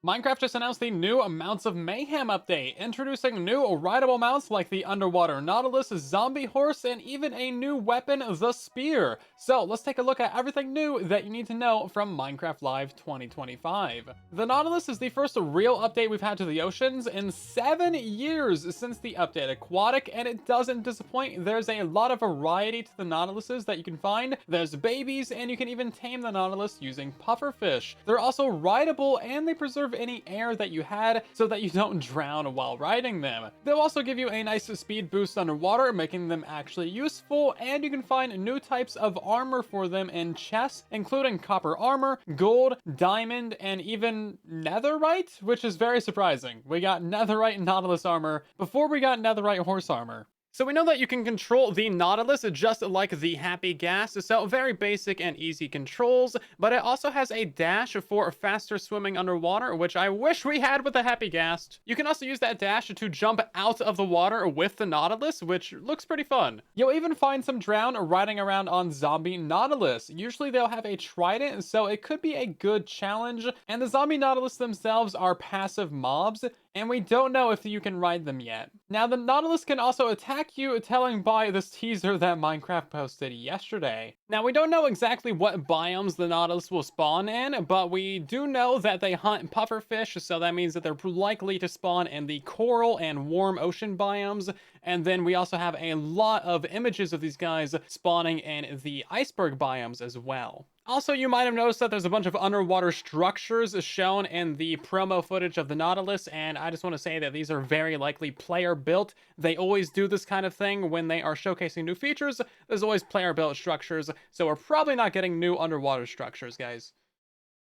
Minecraft just announced the new Mounts of Mayhem update, introducing new rideable mounts like the underwater Nautilus, zombie horse, and even a new weapon, the spear. So let's take a look at everything new that you need to know from Minecraft Live 2025. The Nautilus is the first real update we've had to the oceans in 7 years since the update Aquatic, and it doesn't disappoint. There's a lot of variety to the Nautiluses that you can find. There's babies, and you can even tame the Nautilus using pufferfish. They're also rideable, and they preserve any air that you had so that you don't drown while riding them. They'll also give you a nice speed boost underwater, making them actually useful, and you can find new types of armor for them in chests, including copper armor, gold, diamond, and even netherite, which is very surprising. We got netherite Nautilus armor before we got netherite horse armor. So we know that you can control the Nautilus just like the Happy Gas, so very basic and easy controls, but it also has a dash for faster swimming underwater, which I wish we had with the Happy Gas. You can also use that dash to jump out of the water with the Nautilus, which looks pretty fun. You'll even find some drown riding around on zombie Nautilus. Usually they'll have a trident, so it could be a good challenge, and the zombie Nautilus themselves are passive mobs, and we don't know if you can ride them yet. Now, the Nautilus can also attack you, telling by this teaser that Minecraft posted yesterday. Now, we don't know exactly what biomes the Nautilus will spawn in, but we do know that they hunt pufferfish, so that means that they're likely to spawn in the coral and warm ocean biomes. And then we also have a lot of images of these guys spawning in the iceberg biomes as well. Also, you might have noticed that there's a bunch of underwater structures shown in the promo footage of the Nautilus, and I just want to say that these are very likely player built. They always do this kind of thing when they are showcasing new features. There's always player built structures, so we're probably not getting new underwater structures, guys.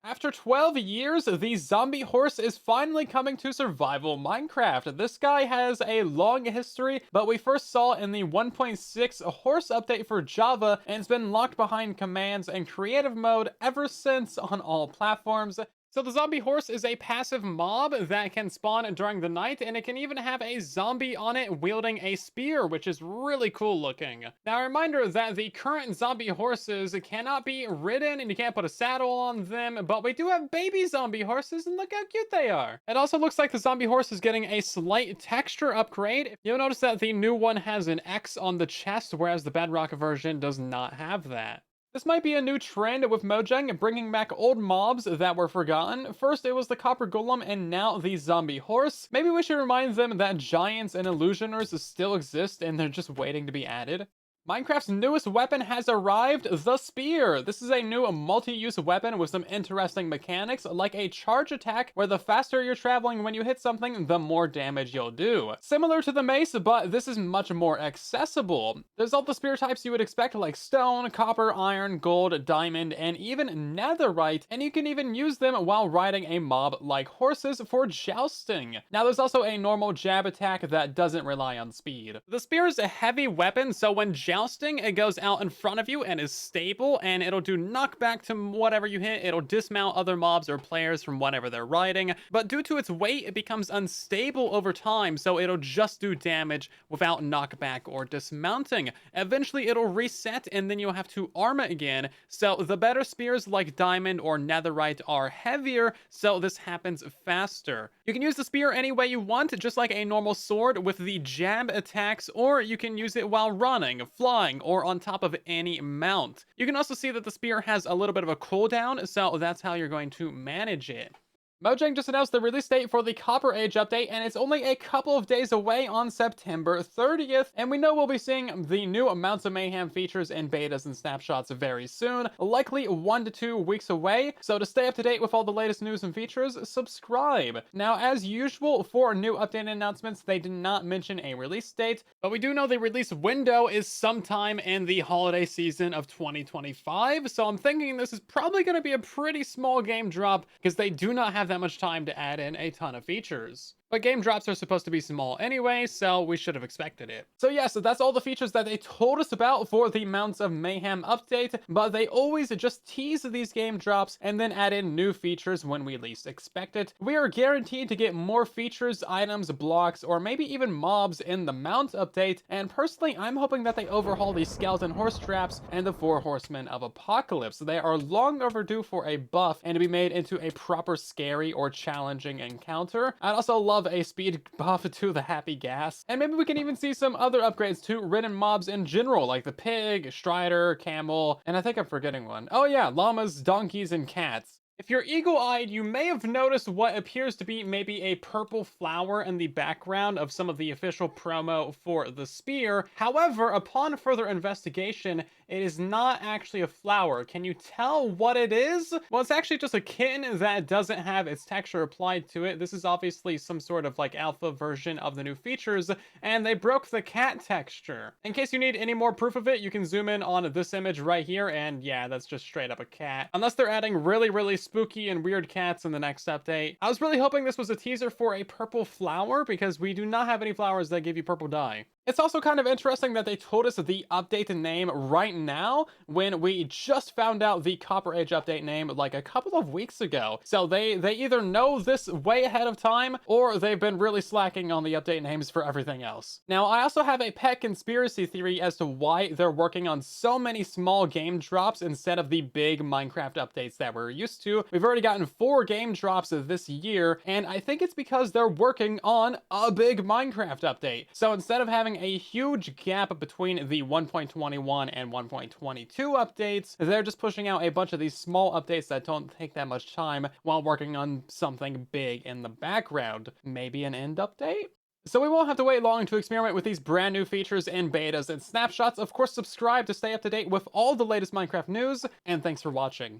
After 12 years, the zombie horse is finally coming to survival Minecraft. This guy has a long history, but we first saw in the 1.6 horse update for Java, and it's been locked behind commands and creative mode ever since on all platforms. So the zombie horse is a passive mob that can spawn during the night, and it can even have a zombie on it wielding a spear, which is really cool looking. Now, a reminder that the current zombie horses cannot be ridden, and you can't put a saddle on them, but we do have baby zombie horses, and look how cute they are. It also looks like the zombie horse is getting a slight texture upgrade. You'll notice that the new one has an X on the chest, whereas the bedrock version does not have that. This might be a new trend with Mojang bringing back old mobs that were forgotten. First it was the copper golem, and now the zombie horse. Maybe we should remind them that giants and illusioners still exist and they're just waiting to be added. Minecraft's newest weapon has arrived, the spear. This is a new multi-use weapon with some interesting mechanics, like a charge attack, where the faster you're traveling when you hit something, the more damage you'll do. Similar to the mace, but this is much more accessible. There's all the spear types you would expect, like stone, copper, iron, gold, diamond, and even netherite, and you can even use them while riding a mob like horses for jousting. Now, there's also a normal jab attack that doesn't rely on speed. The spear is a heavy weapon, so when jousting, it goes out in front of you and is stable, and it'll do knockback to whatever you hit. It'll dismount other mobs or players from whatever they're riding, but due to its weight, it becomes unstable over time, so it'll just do damage without knockback or dismounting. Eventually, it'll reset, and then you'll have to arm it again, so the better spears like diamond or netherite are heavier, so this happens faster. You can use the spear any way you want, just like a normal sword with the jab attacks, or you can use it while running, flying, or on top of any mount. You can also see that the spear has a little bit of a cooldown, so that's how you're going to manage it. Mojang just announced the release date for the Copper Age update, and it's only a couple of days away on September 30th, and we know we'll be seeing the new Mounts of Mayhem features in betas and snapshots very soon, likely 1 to 2 weeks away, so to stay up to date with all the latest news and features, subscribe. Now, as usual, for new update announcements, they did not mention a release date, but we do know the release window is sometime in the holiday season of 2025, so I'm thinking this is probably going to be a pretty small game drop, because they do not have that much time to add in a ton of features. But game drops are supposed to be small anyway, so we should have expected it. So yeah, so that's all the features that they told us about for the Mounts of Mayhem update, but they always just tease these game drops and then add in new features when we least expect it. We are guaranteed to get more features, items, blocks, or maybe even mobs in the Mount update, and personally, I'm hoping that they overhaul the Skeleton Horse traps and the 4 Horsemen of Apocalypse. They are long overdue for a buff and to be made into a proper scary or challenging encounter. I'd also love a speed buff to the Happy Gas, and maybe we can even see some other upgrades to ridden mobs in general, like the pig, strider, camel, and I think I'm forgetting one. Oh yeah, llamas, donkeys, and cats. If you're eagle-eyed, you may have noticed what appears to be maybe a purple flower in the background of some of the official promo for the spear. However, upon further investigation, it is not actually a flower. Can you tell what it is? Well, it's actually just a kitten that doesn't have its texture applied to it. This is obviously some sort of like alpha version of the new features, and they broke the cat texture. In case you need any more proof of it, you can zoom in on this image right here, and yeah, that's just straight up a cat. Unless they're adding really spooky and weird cats in the next update. I was really hoping this was a teaser for a purple flower, because we do not have any flowers that give you purple dye. It's also kind of interesting that they told us the update name right now when we just found out the Copper Age update name like a couple of weeks ago. So they either know this way ahead of time or they've been really slacking on the update names for everything else. Now, I also have a pet conspiracy theory as to why they're working on so many small game drops instead of the big Minecraft updates that we're used to. We've already gotten 4 game drops this year, and I think it's because they're working on a big Minecraft update. So instead of having a huge gap between the 1.21 and 1.22 updates, they're just pushing out a bunch of these small updates that don't take that much time while working on something big in the background. Maybe an end update? So we won't have to wait long to experiment with these brand new features and betas and snapshots. Of course, subscribe to stay up to date with all the latest Minecraft news, and thanks for watching.